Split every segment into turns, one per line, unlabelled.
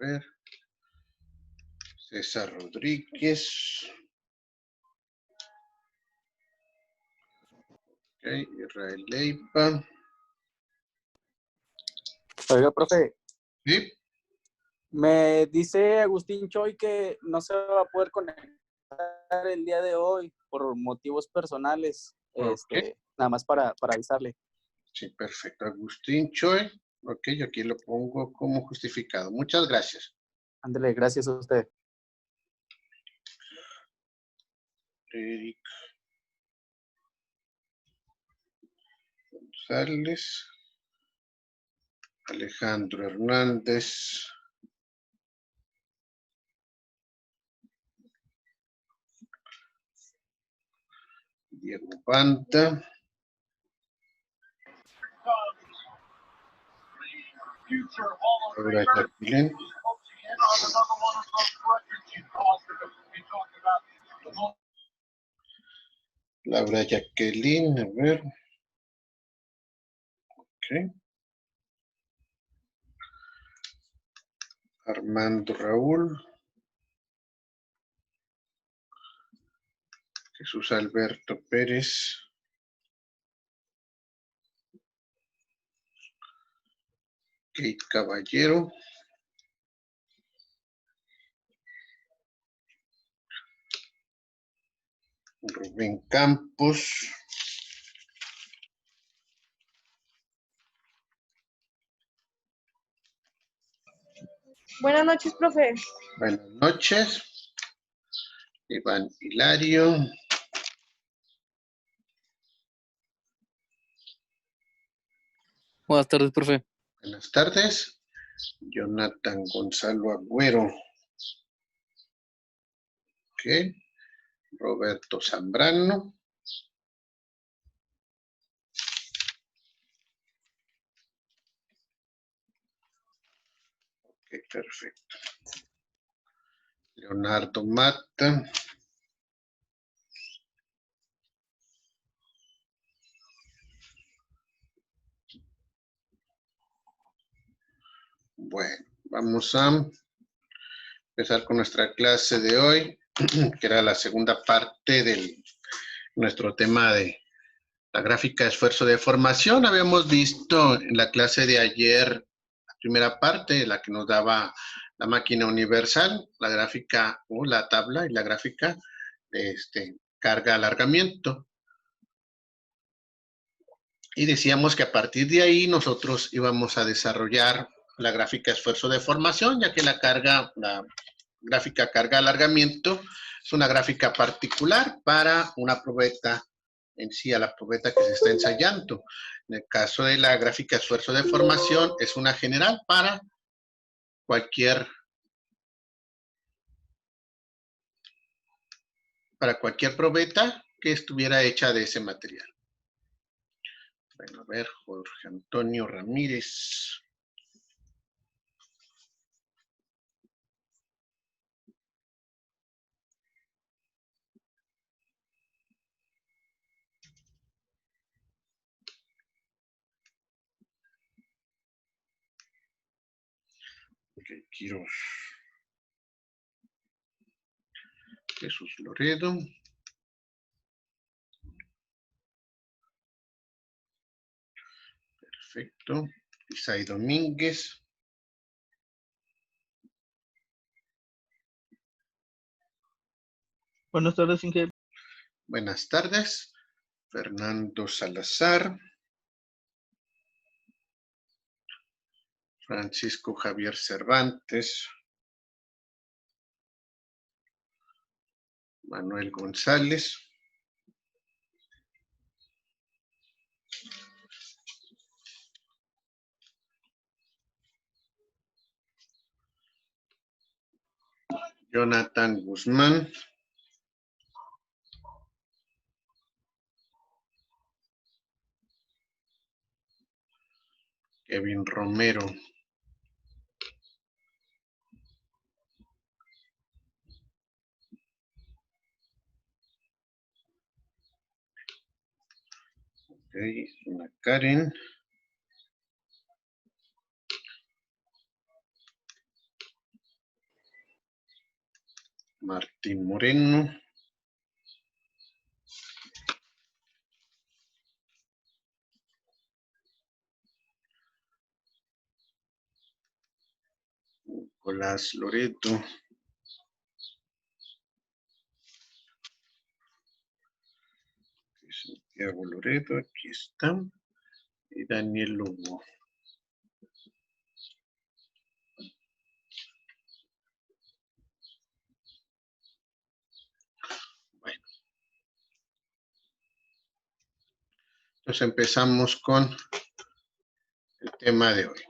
A ver. César Rodríguez. Ok, Israel Leiva.
Oiga, profe.
Sí.
Me dice Agustín Choi que no se va a poder conectar el día de hoy por motivos personales.
Okay.
Nada más para avisarle.
Sí, perfecto. Agustín Choi. Ok, yo aquí lo pongo como justificado. Muchas gracias.
Ándale, gracias a usted.
Eric González. Alejandro Hernández. Diego Banta. Laura Jacqueline. Laura Jacqueline, a ver. Ok. Armando Raúl. Jesús Alberto Pérez. Kate Caballero. Rubén Campos.
Buenas noches, profe.
Buenas noches. Iván Hilario.
Buenas tardes, profe.
Buenas tardes. Jonathan Gonzalo Agüero. Ok. Roberto Zambrano. Ok, perfecto. Leonardo Mata. Bueno, vamos a empezar con nuestra clase de hoy, que era la segunda parte de nuestro tema de la gráfica de esfuerzo de formación. Habíamos visto en la clase de ayer la primera parte, la que nos daba la máquina universal, la gráfica o la tabla y la gráfica de carga-alargamiento. Y decíamos que a partir de ahí nosotros íbamos a desarrollar la gráfica de esfuerzo de formación, ya que la gráfica carga-alargamiento es una gráfica particular para una probeta en sí, a la probeta que se está ensayando. En el caso de la gráfica de esfuerzo de formación, es una general para cualquier probeta que estuviera hecha de ese material. Bueno, a ver, Jorge Antonio Ramírez. Ok, Quiroz. Jesús Loredo. Perfecto. Isai Domínguez.
Buenas tardes, Inge.
Buenas tardes. Fernando Salazar. Francisco Javier Cervantes. Manuel González. Jonathan Guzmán. Kevin Romero. Ok, una Karen. Martín Moreno. Nicolás Loreto. Santiago Loreto, aquí está. Y Daniel Lugo. Bueno. Entonces empezamos con el tema de hoy.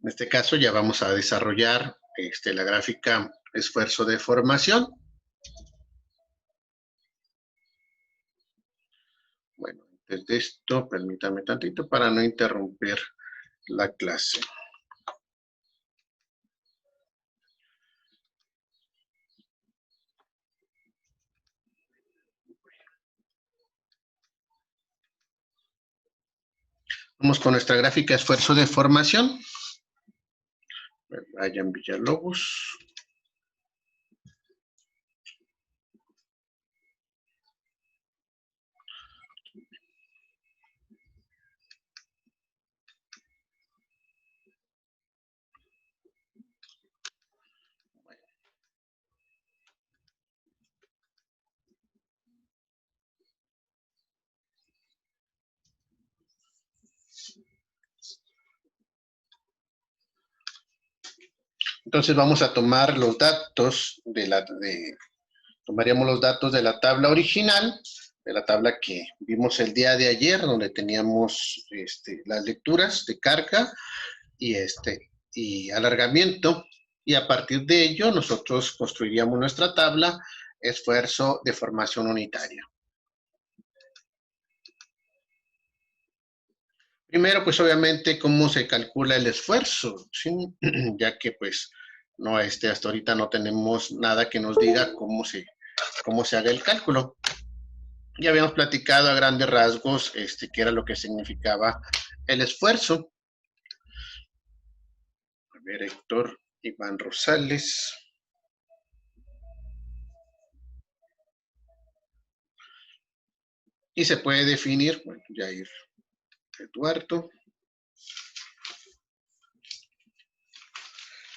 En este caso ya vamos a desarrollar la gráfica esfuerzo de formación. Bueno, antes de esto, permítame tantito para no interrumpir la clase. Vamos con nuestra gráfica esfuerzo de formación. Brian Villalobos. Entonces vamos a tomar los datos tomaríamos los datos de la tabla original, de la tabla que vimos el día de ayer, donde teníamos las lecturas de carga y alargamiento, y a partir de ello nosotros construiríamos nuestra tabla esfuerzo de formación unitaria. Primero, pues obviamente, cómo se calcula el esfuerzo, ¿sí? Ya que pues no, hasta ahorita no tenemos nada que nos diga cómo se haga el cálculo. Ya habíamos platicado a grandes rasgos qué era lo que significaba el esfuerzo. A ver, Héctor Iván Rosales. Y se puede definir, bueno, Jair Eduardo.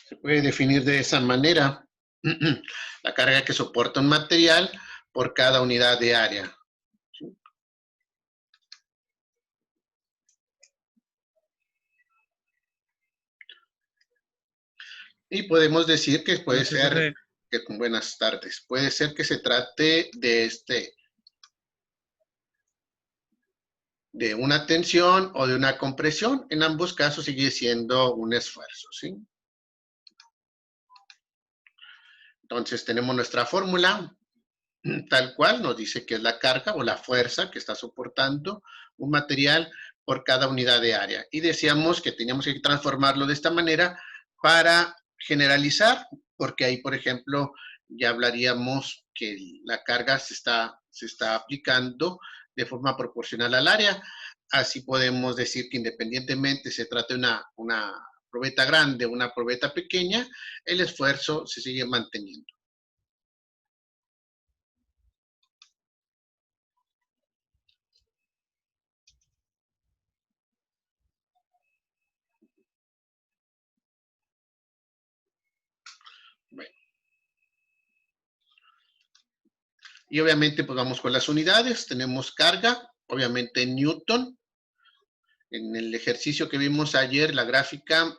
Se puede definir de esa manera la carga que soporta un material por cada unidad de área. ¿Sí? Y podemos decir que puede ser, buenas tardes, puede ser que se trate de una tensión o de una compresión. En ambos casos sigue siendo un esfuerzo, ¿sí? Entonces tenemos nuestra fórmula, tal cual, nos dice que es la carga o la fuerza que está soportando un material por cada unidad de área. Y decíamos que teníamos que transformarlo de esta manera para generalizar, porque ahí, por ejemplo, ya hablaríamos que la carga se está aplicando de forma proporcional al área. Así podemos decir que independientemente se trate de una probeta grande o una probeta pequeña, el esfuerzo se sigue manteniendo. Bueno. Y obviamente pues vamos con las unidades. Tenemos carga, obviamente en Newton. En el ejercicio que vimos ayer, la gráfica,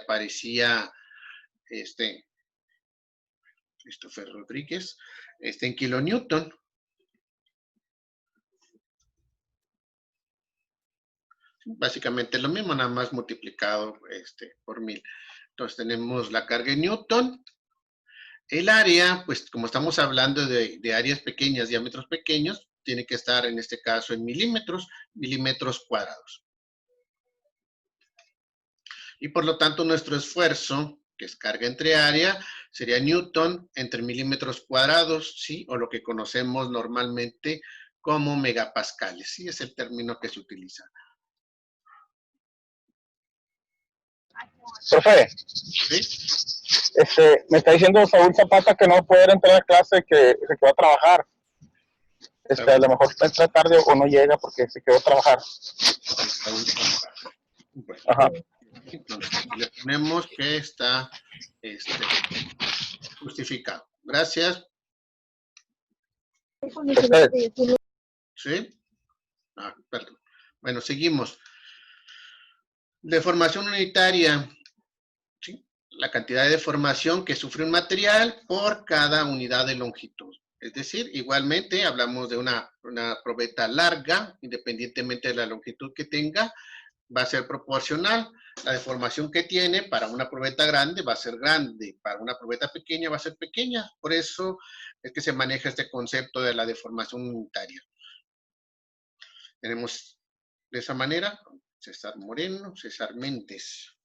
aparecía Christopher Rodríguez, en kilonewton. Básicamente lo mismo, nada más multiplicado por 1000. Entonces tenemos la carga en Newton. El área, pues como estamos hablando de áreas pequeñas, diámetros pequeños, tiene que estar en este caso en milímetros cuadrados. Y por lo tanto nuestro esfuerzo, que es carga entre área, sería Newton entre milímetros cuadrados, ¿sí? O lo que conocemos normalmente como megapascales, ¿sí? Es el término que se utiliza.
Profe,
¿Sí?
me está diciendo Saúl Zapata que no va a poder entrar a clase, que se quedó a trabajar. A lo mejor entra tarde o no llega porque se quedó a trabajar.
Bueno,
Ajá.
entonces le ponemos que está justificado. Gracias. ¿Sí? Ah, perdón. Bueno, seguimos. Deformación unitaria. ¿Sí? La cantidad de deformación que sufre un material por cada unidad de longitud. Es decir, igualmente hablamos de una probeta larga, independientemente de la longitud que tenga, va a ser proporcional. La deformación que tiene para una probeta grande va a ser grande, para una probeta pequeña va a ser pequeña. Por eso es que se maneja este concepto de la deformación unitaria. Tenemos de esa manera César Moreno, César Méndez.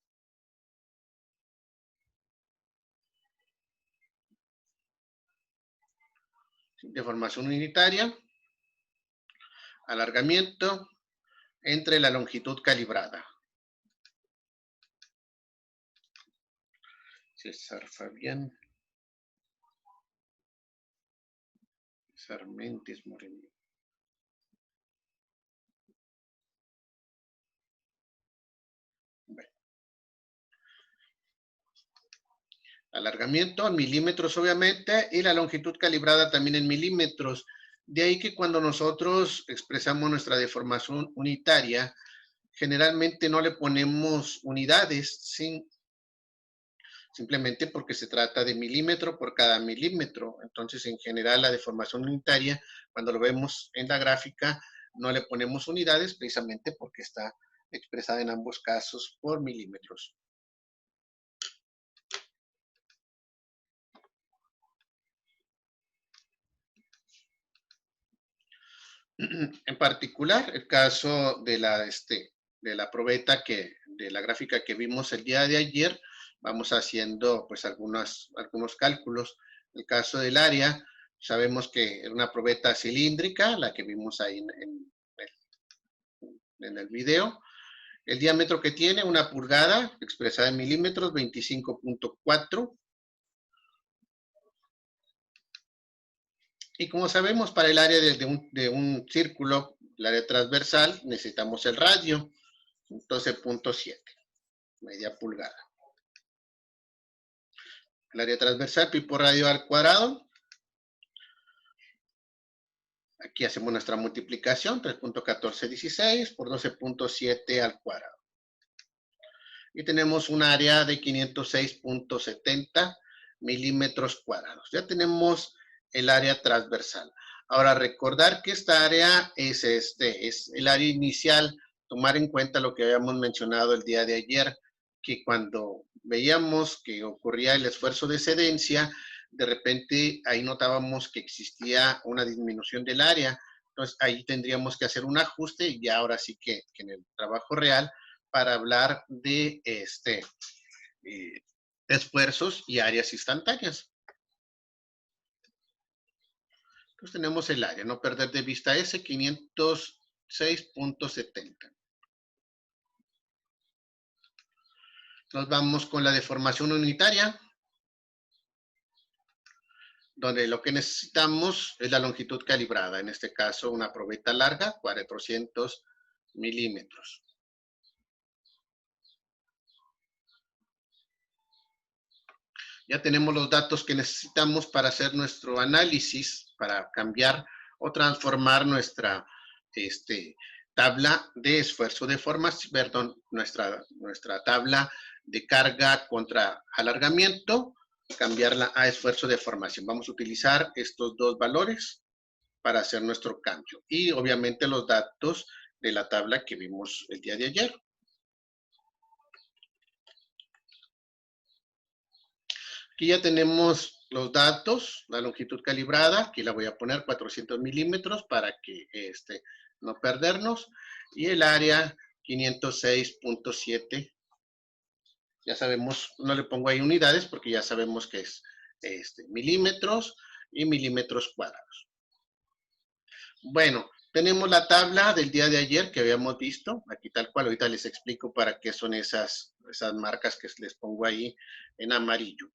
Deformación unitaria, alargamiento entre la longitud calibrada. César Fabián. César Méndez Moreno. Bueno. Alargamiento en milímetros, obviamente, y la longitud calibrada también en milímetros. De ahí que cuando nosotros expresamos nuestra deformación unitaria, generalmente no le ponemos unidades, simplemente porque se trata de milímetro por cada milímetro. Entonces, en general, la deformación unitaria, cuando lo vemos en la gráfica, no le ponemos unidades precisamente porque está expresada en ambos casos por milímetros. En particular, el caso de la probeta de la gráfica que vimos el día de ayer, vamos haciendo pues algunos cálculos. El caso del área, sabemos que era una probeta cilíndrica, la que vimos ahí en el video. El diámetro que tiene, 1 pulgada, expresada en milímetros, 25.4. Y como sabemos, para el área de un círculo, el área transversal, necesitamos el radio, 12.7, media pulgada. El área transversal, pi por radio al cuadrado. Aquí hacemos nuestra multiplicación, 3.1416 por 12.7 al cuadrado. Y tenemos un área de 506.70 milímetros cuadrados. Ya tenemos el área transversal. Ahora, recordar que esta área es el área inicial, tomar en cuenta lo que habíamos mencionado el día de ayer, que cuando veíamos que ocurría el esfuerzo de excedencia, de repente ahí notábamos que existía una disminución del área. Entonces, ahí tendríamos que hacer un ajuste y ahora sí que en el trabajo real, para hablar de esfuerzos y áreas instantáneas. Entonces tenemos el área, no perder de vista ese 506.70. Nos vamos con la deformación unitaria, donde lo que necesitamos es la longitud calibrada, en este caso una probeta larga, 400 milímetros. Ya tenemos los datos que necesitamos para hacer nuestro análisis, para cambiar o transformar nuestra tabla de esfuerzo de formación, perdón, nuestra tabla de carga contra alargamiento, cambiarla a esfuerzo de formación. Vamos a utilizar estos dos valores para hacer nuestro cambio. Y obviamente los datos de la tabla que vimos el día de ayer. Aquí ya tenemos los datos, la longitud calibrada, aquí la voy a poner 400 milímetros para que no perdernos, y el área 506.7. Ya sabemos, no le pongo ahí unidades porque ya sabemos que es milímetros y milímetros cuadrados. Bueno, tenemos la tabla del día de ayer que habíamos visto, aquí tal cual, ahorita les explico para qué son esas marcas que les pongo ahí en amarillo.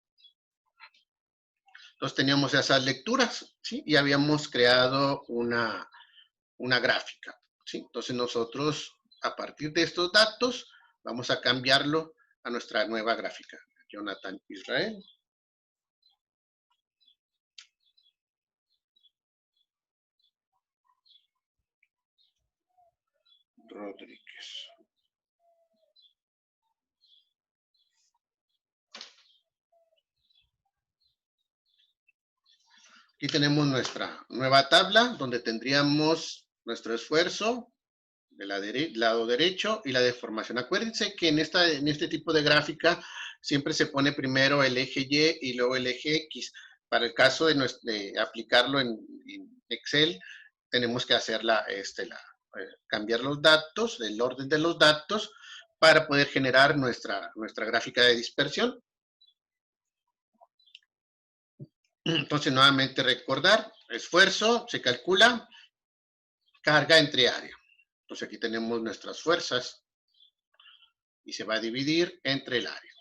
Entonces teníamos esas lecturas, ¿sí? Y habíamos creado una gráfica, ¿sí? Entonces nosotros, a partir de estos datos, vamos a cambiarlo a nuestra nueva gráfica. Jonathan Israel. Rodríguez. Aquí tenemos nuestra nueva tabla donde tendríamos nuestro esfuerzo del lado derecho y la deformación. Acuérdense que en este tipo de gráfica siempre se pone primero el eje Y y luego el eje X. Para el caso de aplicarlo en Excel, tenemos que hacer cambiar los datos, el orden de los datos, para poder generar nuestra gráfica de dispersión. Entonces, nuevamente recordar, esfuerzo se calcula, carga entre área. Entonces, aquí tenemos nuestras fuerzas y se va a dividir entre el área.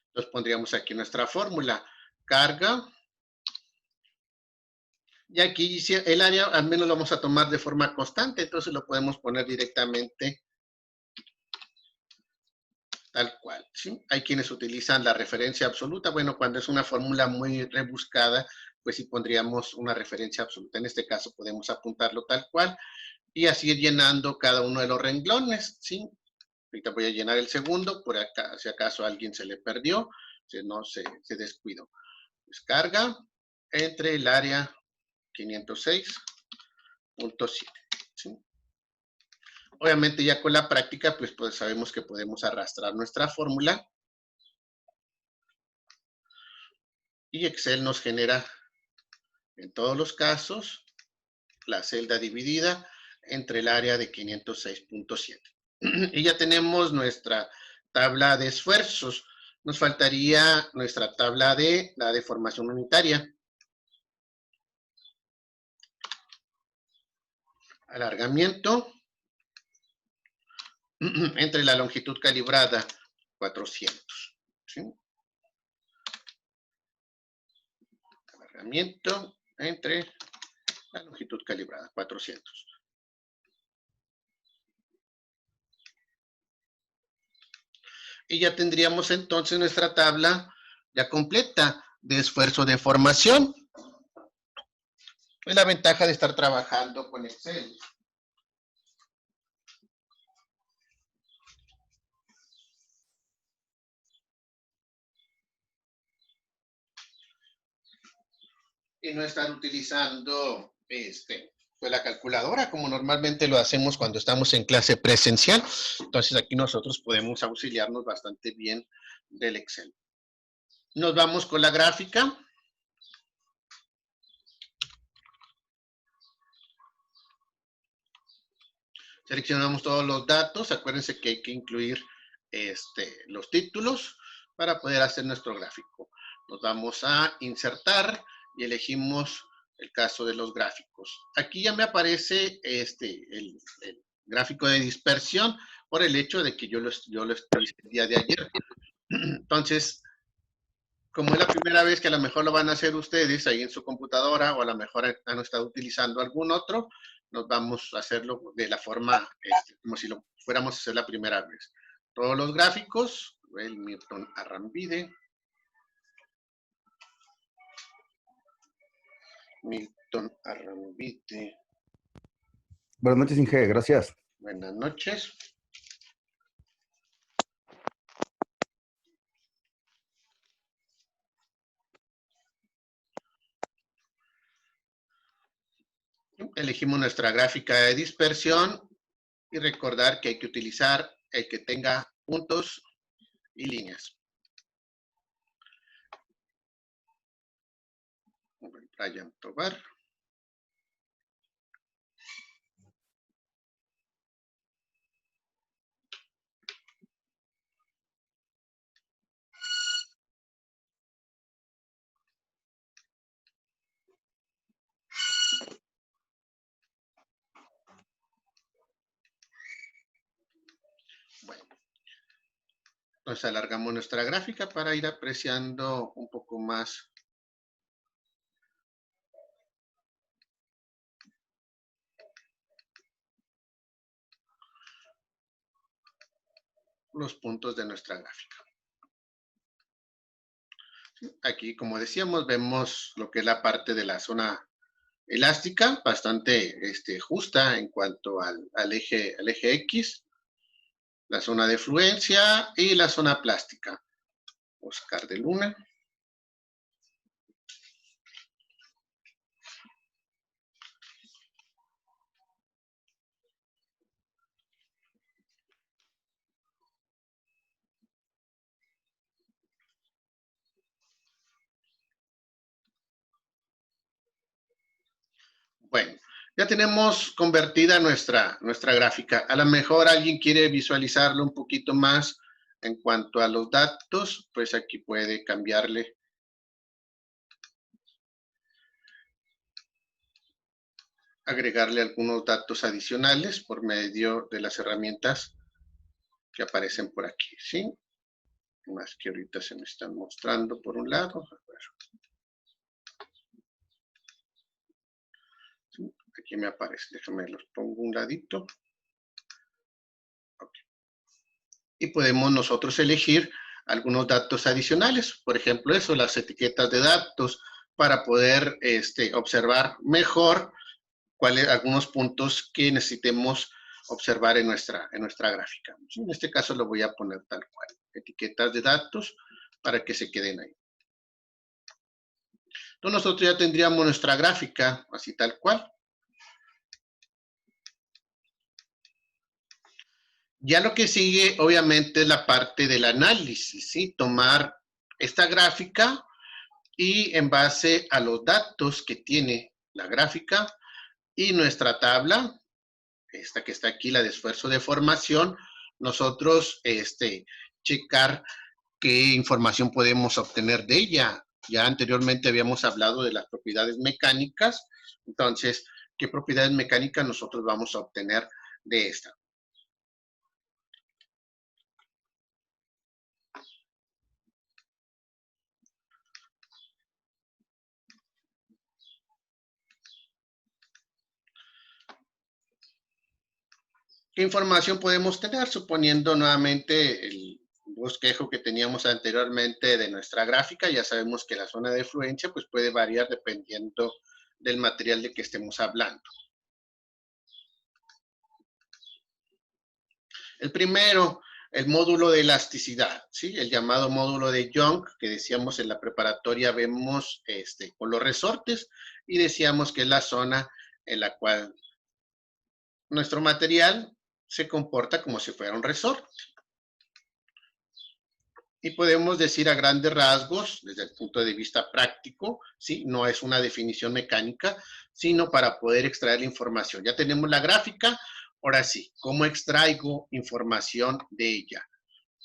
Entonces, pondríamos aquí nuestra fórmula, carga. Y aquí el área al menos lo vamos a tomar de forma constante, entonces lo podemos poner directamente tal cual, ¿sí? Hay quienes utilizan la referencia absoluta. Bueno, cuando es una fórmula muy rebuscada, pues sí pondríamos una referencia absoluta. En este caso podemos apuntarlo tal cual y así ir llenando cada uno de los renglones, ¿sí? Ahorita voy a llenar el segundo, por acá, si acaso a alguien se le perdió, si no se descuidó. Descarga entre el área 506.7, ¿sí? Obviamente ya con la práctica, pues sabemos que podemos arrastrar nuestra fórmula y Excel nos genera en todos los casos la celda dividida entre el área de 506.7. Y ya tenemos nuestra tabla de esfuerzos. Nos faltaría nuestra tabla de la deformación unitaria. Alargamiento entre la longitud calibrada 400. ¿Sí? Alargamiento entre la longitud calibrada 400. Y ya tendríamos entonces nuestra tabla ya completa de esfuerzo de formación. Es la ventaja de estar trabajando con Excel. Y no estar utilizando pues la calculadora como normalmente lo hacemos cuando estamos en clase presencial. Entonces aquí nosotros podemos auxiliarnos bastante bien del Excel. Nos vamos con la gráfica. Seleccionamos todos los datos. Acuérdense que hay que incluir los títulos para poder hacer nuestro gráfico. Nos vamos a insertar y elegimos el caso de los gráficos. Aquí ya me aparece el gráfico de dispersión por el hecho de que yo lo hice el día de ayer. Entonces, como es la primera vez que a lo mejor lo van a hacer ustedes ahí en su computadora o a lo mejor han estado utilizando algún otro, nos vamos a hacerlo de la forma como si lo fuéramos a hacer la primera vez. Todos los gráficos, el Milton Arrambide. Milton Arrambide.
Buenas noches, Inge, gracias.
Buenas noches. Elegimos nuestra gráfica de dispersión y recordar que hay que utilizar el que tenga puntos y líneas. Brian Tobar. Entonces alargamos nuestra gráfica para ir apreciando un poco más los puntos de nuestra gráfica. Aquí, como decíamos, vemos lo que es la parte de la zona elástica, bastante justa en cuanto al eje X, la zona de fluencia y la zona plástica. Oscar de Luna. Bueno, ya tenemos convertida nuestra gráfica. A lo mejor alguien quiere visualizarlo un poquito más en cuanto a los datos, pues aquí puede cambiarle. Agregarle algunos datos adicionales por medio de las herramientas que aparecen por aquí, ¿sí? Más que ahorita se me están mostrando por un lado. Aquí me aparece, déjame los pongo un ladito. Okay. Y podemos nosotros elegir algunos datos adicionales, por ejemplo eso, las etiquetas de datos, para poder observar mejor algunos puntos que necesitemos observar en nuestra gráfica. En este caso lo voy a poner tal cual, etiquetas de datos, para que se queden ahí. Entonces nosotros ya tendríamos nuestra gráfica así tal cual. Ya lo que sigue, obviamente, es la parte del análisis, ¿sí? Tomar esta gráfica y en base a los datos que tiene la gráfica y nuestra tabla, esta que está aquí, la de esfuerzo de formación, nosotros checar qué información podemos obtener de ella. Ya anteriormente habíamos hablado de las propiedades mecánicas, entonces, ¿qué propiedades mecánicas nosotros vamos a obtener de esta? ¿Qué información podemos tener? Suponiendo nuevamente el bosquejo que teníamos anteriormente de nuestra gráfica, ya sabemos que la zona de fluencia pues puede variar dependiendo del material de que estemos hablando. El primero, el módulo de elasticidad, ¿sí? El llamado módulo de Young, que decíamos en la preparatoria vemos con los resortes y decíamos que es la zona en la cual nuestro material se comporta como si fuera un resorte. Y podemos decir a grandes rasgos, desde el punto de vista práctico, ¿sí? No es una definición mecánica, sino para poder extraer la información. Ya tenemos la gráfica, ahora sí, ¿cómo extraigo información de ella?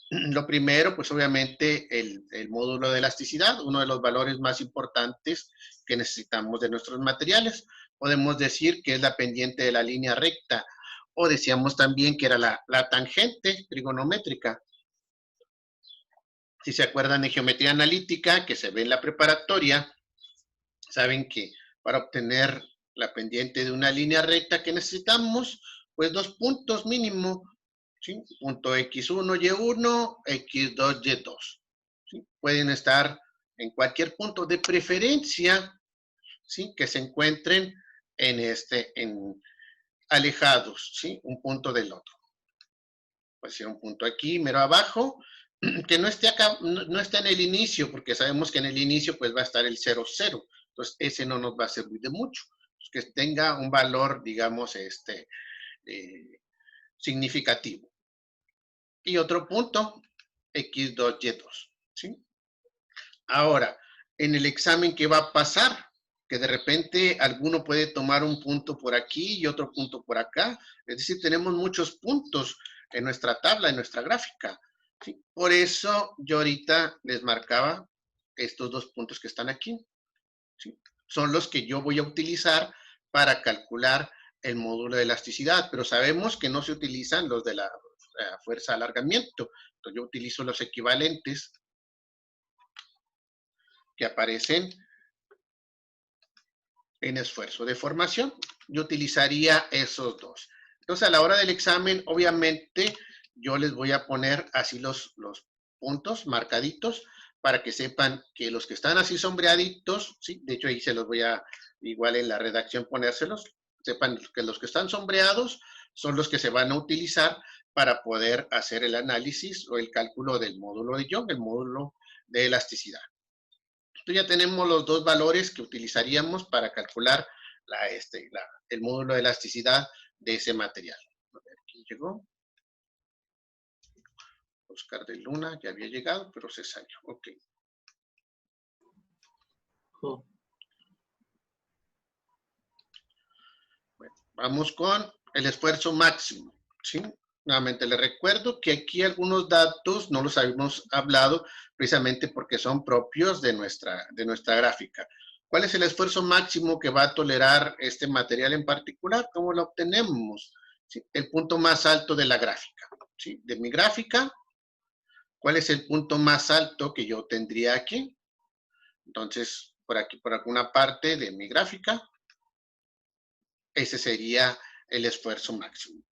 Lo primero, pues obviamente el módulo de elasticidad, uno de los valores más importantes que necesitamos de nuestros materiales. Podemos decir que es la pendiente de la línea recta, o decíamos también que era la tangente trigonométrica. Si se acuerdan de geometría analítica, que se ve en la preparatoria, saben que para obtener la pendiente de una línea recta que necesitamos, pues 2 puntos mínimo, ¿sí? Punto X1, Y1, X2, Y2. ¿Sí? Pueden estar en cualquier punto, de preferencia, ¿sí? Que se encuentren en alejados, ¿sí? Un punto del otro. Puede ser un punto aquí, mero abajo, que no esté acá, no esté en el inicio, porque sabemos que en el inicio pues va a estar el 0, 0. Entonces ese no nos va a servir de mucho. Pues que tenga un valor, digamos, significativo. Y otro punto, X2, Y2. ¿Sí? Ahora, en el examen, ¿qué va a pasar? Que de repente alguno puede tomar un punto por aquí y otro punto por acá. Es decir, tenemos muchos puntos en nuestra tabla, en nuestra gráfica. ¿Sí? Por eso yo ahorita les marcaba estos 2 puntos que están aquí. ¿Sí? Son los que yo voy a utilizar para calcular el módulo de elasticidad, pero sabemos que no se utilizan los de la fuerza alargamiento. Entonces yo utilizo los equivalentes que aparecen en esfuerzo de formación. Yo utilizaría esos dos. Entonces a la hora del examen, obviamente, yo les voy a poner así los puntos marcaditos para que sepan que los que están así sombreaditos, ¿sí? De hecho ahí se los voy a, igual en la redacción ponérselos, sepan que los que están sombreados son los que se van a utilizar para poder hacer el análisis o el cálculo del módulo de Young, el módulo de elasticidad. Entonces ya tenemos los dos valores que utilizaríamos para calcular el módulo de elasticidad de ese material. A ver, ¿quién llegó? Oscar de Luna ya había llegado, pero se salió. Ok. Bueno, vamos con el esfuerzo máximo, ¿sí? Nuevamente les recuerdo que aquí algunos datos no los habíamos hablado precisamente porque son propios de nuestra gráfica. ¿Cuál es el esfuerzo máximo que va a tolerar este material en particular? ¿Cómo lo obtenemos? ¿Sí? El punto más alto de la gráfica, ¿sí? De mi gráfica, ¿cuál es el punto más alto que yo tendría aquí? Entonces, por aquí, por alguna parte de mi gráfica, ese sería el esfuerzo máximo.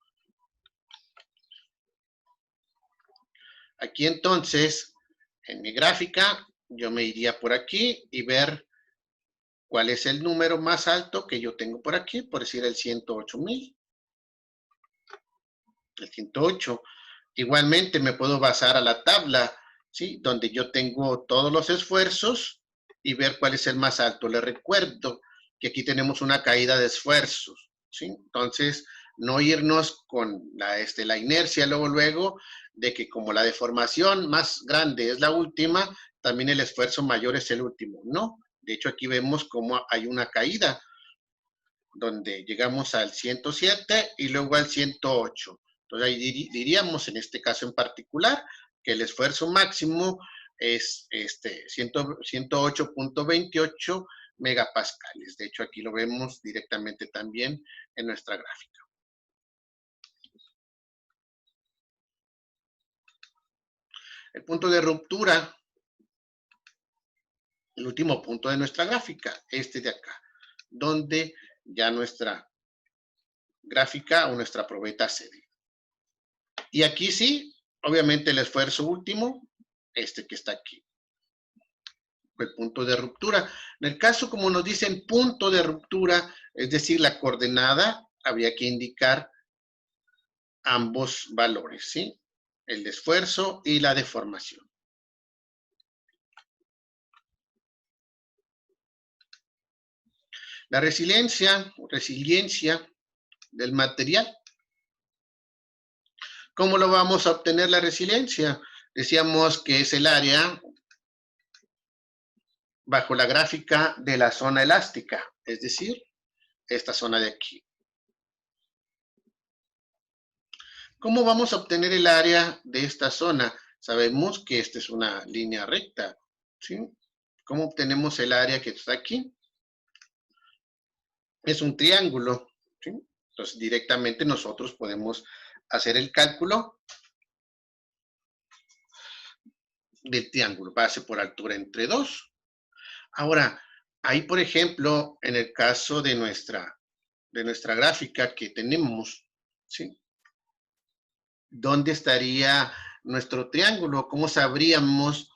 Aquí entonces, en mi gráfica, yo me iría por aquí y ver cuál es el número más alto que yo tengo por aquí, por decir el 108,000. El 108. Igualmente me puedo basar a la tabla, ¿sí? Donde yo tengo todos los esfuerzos y ver cuál es el más alto. Les recuerdo que aquí tenemos una caída de esfuerzos, ¿sí? Entonces, no irnos con la inercia luego, de que como la deformación más grande es la última, también el esfuerzo mayor es el último. No, de hecho aquí vemos cómo hay una caída, donde llegamos al 107 y luego al 108. Entonces ahí diríamos, en este caso en particular, que el esfuerzo máximo es 108.28 megapascales. De hecho, aquí lo vemos directamente también en nuestra gráfica. El punto de ruptura, el último punto de nuestra gráfica, este de acá, donde ya nuestra gráfica o nuestra probeta cede. Y aquí sí, obviamente el esfuerzo último, este que está aquí, el punto de ruptura. En el caso, como nos dicen punto de ruptura, es decir, la coordenada, habría que indicar ambos valores, ¿sí? El esfuerzo y la deformación. La resiliencia del material. ¿Cómo lo vamos a obtener la resiliencia? Decíamos que es el área bajo la gráfica de la zona elástica, es decir, esta zona de aquí. ¿Cómo vamos a obtener el área de esta zona? Sabemos que esta es una línea recta, ¿sí? ¿Cómo obtenemos el área que está aquí? Es un triángulo, ¿sí? Entonces, directamente nosotros podemos hacer el cálculo del triángulo, base por altura entre 2. Ahora, ahí, por ejemplo, en el caso de nuestra gráfica que tenemos, ¿sí? ¿Dónde estaría nuestro triángulo? ¿Cómo sabríamos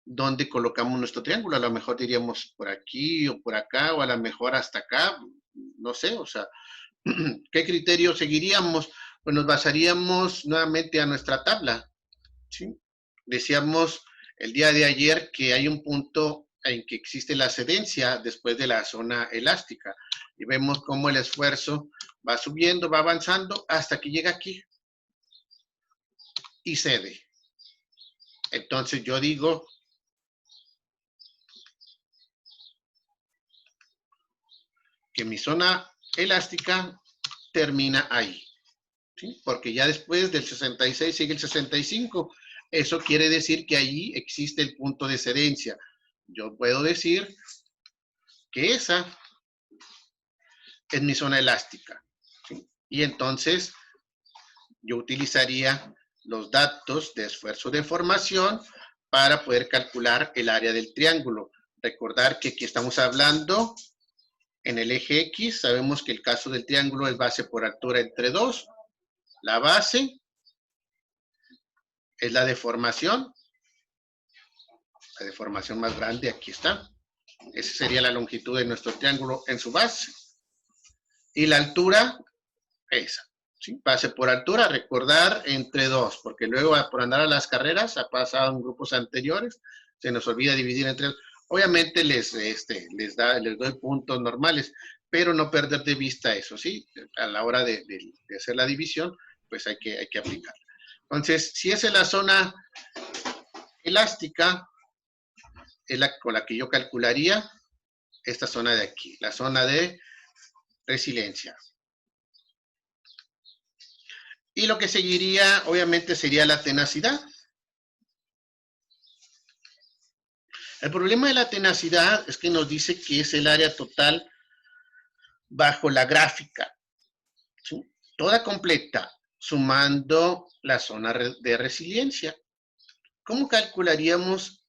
dónde colocamos nuestro triángulo? A lo mejor diríamos por aquí o por acá, o a lo mejor hasta acá, no sé, o sea, ¿qué criterio seguiríamos? Pues nos basaríamos nuevamente a nuestra tabla, ¿sí? Decíamos el día de ayer que hay un punto en que existe la cedencia después de la zona elástica, y vemos cómo el esfuerzo va subiendo, va avanzando, hasta que llega aquí y cede. Entonces yo digo que mi zona elástica termina ahí, ¿sí? Porque ya después del 66 sigue el 65. Eso quiere decir que allí existe el punto de cedencia. Yo puedo decir que esa es mi zona elástica, ¿sí? Y entonces yo utilizaría los datos de esfuerzo de formación para poder calcular el área del triángulo. Recordar que aquí estamos hablando en el eje X, sabemos que el caso del triángulo es base por altura entre 2. La base es la deformación más grande, aquí está. Esa sería la longitud de nuestro triángulo en su base. Y la altura, esa. ¿Sí? Base por altura, recordar entre 2, porque luego por andar a las carreras, ha pasado en grupos anteriores, se nos olvida dividir entre 2. Obviamente les doy puntos normales, pero no perder de vista eso, ¿sí? A la hora de hacer la división, pues hay que aplicar. Entonces, si esa es la zona elástica, es con la que yo calcularía esta zona de aquí, la zona de resiliencia. Y lo que seguiría, obviamente, sería la tenacidad. El problema de la tenacidad es que nos dice que es el área total bajo la gráfica, ¿sí? Toda completa, sumando la zona de resiliencia. ¿Cómo calcularíamos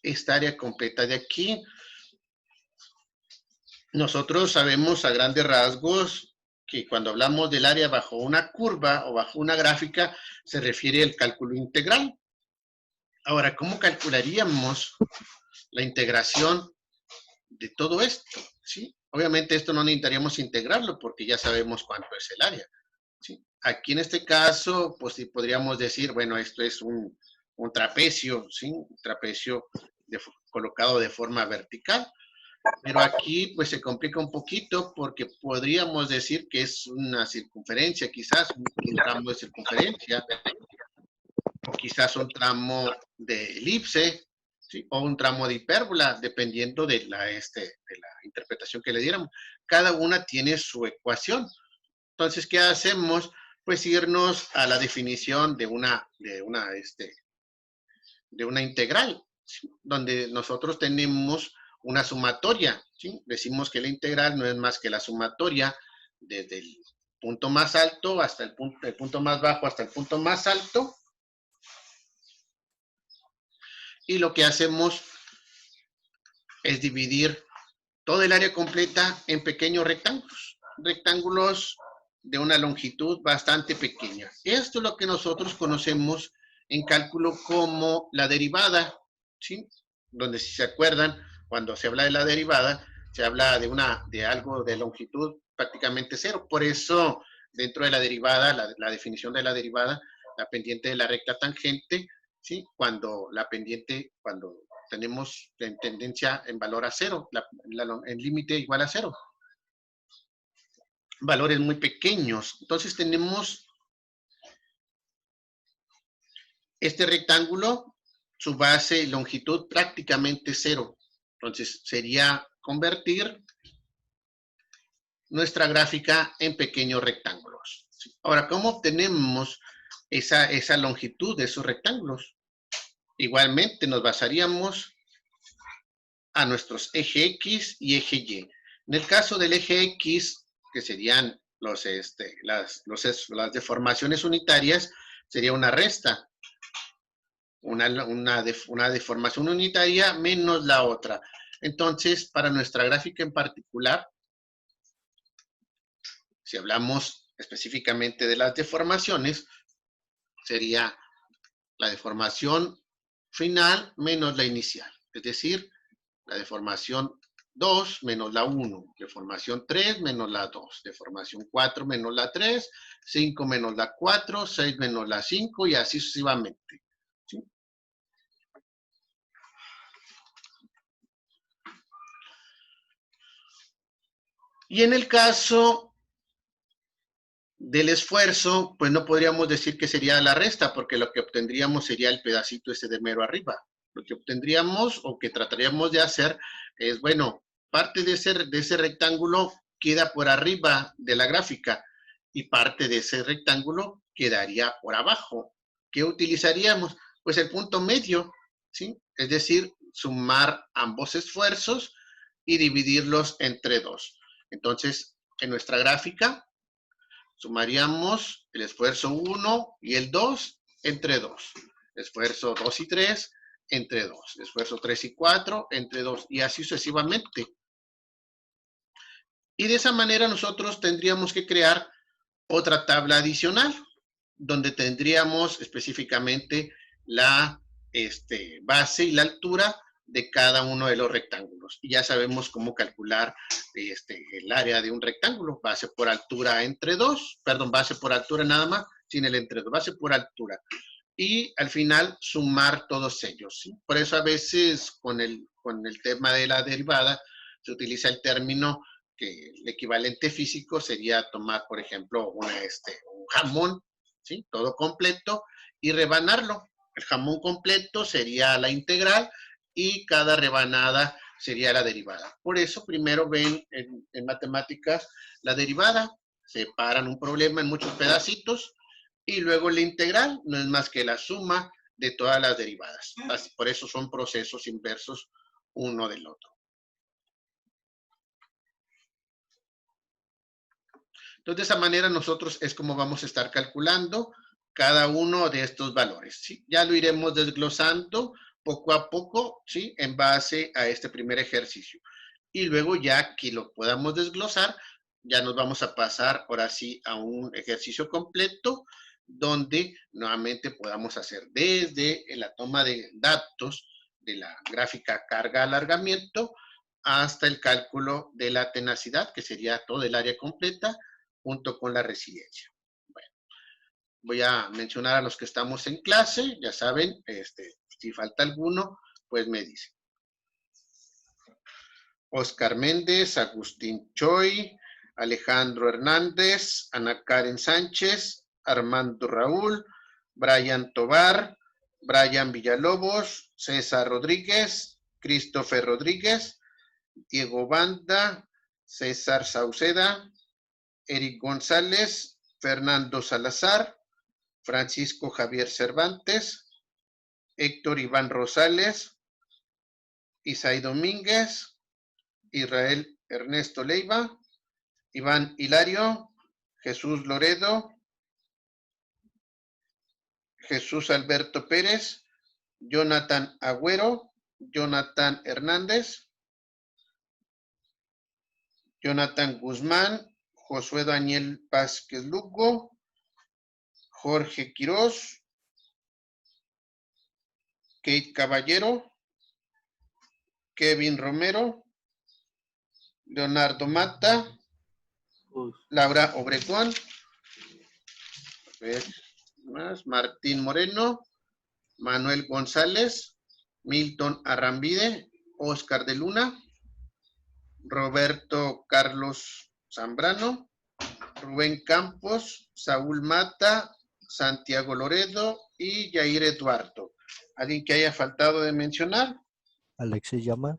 esta área completa de aquí? Nosotros sabemos a grandes rasgos que cuando hablamos del área bajo una curva o bajo una gráfica, se refiere al cálculo integral. Ahora, ¿cómo calcularíamos la integración de todo esto? ¿Sí? Obviamente esto no necesitaríamos integrarlo porque ya sabemos cuánto es el área. ¿Sí? Aquí en este caso, pues sí podríamos decir, bueno, esto es un trapecio, ¿sí? Un trapecio colocado de forma vertical. Pero aquí pues se complica un poquito porque podríamos decir que es una circunferencia, quizás un tramo de circunferencia, o quizás un tramo de elipse, ¿sí? O un tramo de hipérbola, dependiendo de la interpretación que le diéramos. Cada una tiene su ecuación. Entonces, ¿qué hacemos? Pues irnos a la definición de una integral, ¿sí? Donde nosotros tenemos una sumatoria, ¿sí? Decimos que la integral no es más que la sumatoria desde el punto más alto hasta el punto más bajo hasta el punto más alto. Y lo que hacemos es dividir todo el área completa en pequeños rectángulos. Rectángulos de una longitud bastante pequeña. Esto es lo que nosotros conocemos en cálculo como la derivada, ¿sí? Donde, si se acuerdan, cuando se habla de la derivada, se habla de algo de longitud prácticamente cero. Por eso, dentro de la derivada, la definición de la derivada, la pendiente de la recta tangente, ¿sí? Cuando tenemos en tendencia en valor a cero, en límite igual a cero. Valores muy pequeños. Entonces tenemos este rectángulo, su base y longitud prácticamente cero. Entonces sería convertir nuestra gráfica en pequeños rectángulos. Ahora, ¿cómo obtenemos esa longitud de esos rectángulos? Igualmente nos basaríamos a nuestros eje X y eje Y. En el caso del eje X, que serían las deformaciones unitarias, sería una resta. Una deformación unitaria menos la otra. Entonces, para nuestra gráfica en particular, si hablamos específicamente de las deformaciones, sería la deformación final menos la inicial. Es decir, la deformación 2 menos la 1, deformación 3 menos la 2, deformación 4 menos la 3, 5 menos la 4, 6 menos la 5 y así sucesivamente. ¿Sí? Y en el caso del esfuerzo, pues no podríamos decir que sería la resta, porque lo que obtendríamos sería el pedacito ese de mero arriba. Lo que obtendríamos o que trataríamos de hacer es, bueno, parte de ese rectángulo queda por arriba de la gráfica y parte de ese rectángulo quedaría por abajo. ¿Qué utilizaríamos? Pues el punto medio, ¿sí? Es decir, sumar ambos esfuerzos y dividirlos entre 2. Entonces, en nuestra gráfica, Sumaríamos el esfuerzo 1 y el 2 entre 2. Esfuerzo 2 y 3 entre 2. Esfuerzo 3 y 4 entre 2. Y así sucesivamente. Y de esa manera nosotros tendríamos que crear otra tabla adicional, donde tendríamos específicamente la base y la altura de cada uno de los rectángulos. Y ya sabemos cómo calcular el área de un rectángulo. Base por altura entre 2, perdón, base por altura nada más, sin el entre 2, base por altura. Y al final sumar todos ellos, ¿sí? Por eso a veces con el tema de la derivada se utiliza el término que el equivalente físico sería tomar, por ejemplo, un jamón, ¿sí? Todo completo, y rebanarlo. El jamón completo sería la integral y cada rebanada sería la derivada. Por eso primero ven en matemáticas la derivada, separan un problema en muchos pedacitos y luego la integral no es más que la suma de todas las derivadas. Así, por eso son procesos inversos uno del otro. Entonces, de esa manera nosotros es como vamos a estar calculando cada uno de estos valores, ¿sí? Ya lo iremos desglosando poco a poco, ¿sí? En base a este primer ejercicio. Y luego ya que lo podamos desglosar, ya nos vamos a pasar ahora sí a un ejercicio completo donde nuevamente podamos hacer desde la toma de datos de la gráfica carga-alargamiento hasta el cálculo de la tenacidad, que sería todo el área completa, junto con la resiliencia. Bueno, voy a mencionar a los que estamos en clase, ya saben, si falta alguno, pues me dicen. Oscar Méndez, Agustín Choi, Alejandro Hernández, Ana Karen Sánchez, Armando Raúl, Brian Tobar, Brian Villalobos, César Rodríguez, Christopher Rodríguez, Diego Banda, César Sauceda, Eric González, Fernando Salazar, Francisco Javier Cervantes, Héctor Iván Rosales, Isaí Domínguez, Israel Ernesto Leiva, Iván Hilario, Jesús Loredo, Jesús Alberto Pérez, Jonathan Agüero, Jonathan Hernández, Jonathan Guzmán, Josué Daniel Vázquez Lugo, Jorge Quirós, Kate Caballero, Kevin Romero, Leonardo Mata, Laura Obregón, Martín Moreno, Manuel González, Milton Arrambide, Oscar de Luna, Roberto Carlos Zambrano, Rubén Campos, Saúl Mata, Santiago Loredo y Yair Eduardo. ¿Alguien que haya faltado de mencionar?
Alexis llama.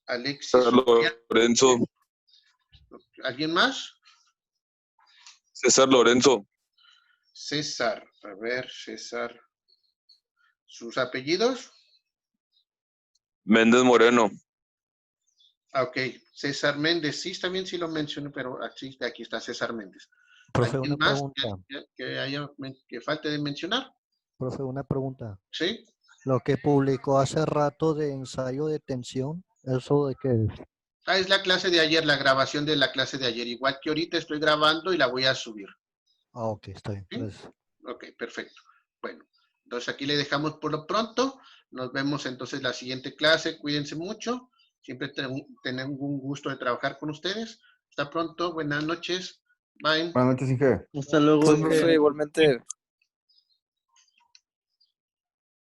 Alexis
Lorenzo.
¿Alguien más?
César Lorenzo.
César, a ver, César. ¿Sus apellidos?
Méndez Moreno.
Ok, César Méndez, sí, está bien si lo menciono, pero aquí está César Méndez.
Profe,
¿Alguien
una
más
pregunta.
que falte de mencionar?
Profe, una pregunta.
Sí.
Lo que publicó hace rato de ensayo de tensión, ¿eso de qué es?
Es la clase de ayer, la grabación de la clase de ayer. Igual que ahorita estoy grabando y la voy a subir.
Ah, ok, está bien.
¿Sí?
Gracias.
Ok, perfecto. Bueno, entonces aquí le dejamos por lo pronto. Nos vemos entonces la siguiente clase. Cuídense mucho. Siempre tenemos un gusto de trabajar con ustedes. Hasta pronto. Buenas noches. Bye.
Buenas noches, Inge.
Hasta luego, profe, igualmente.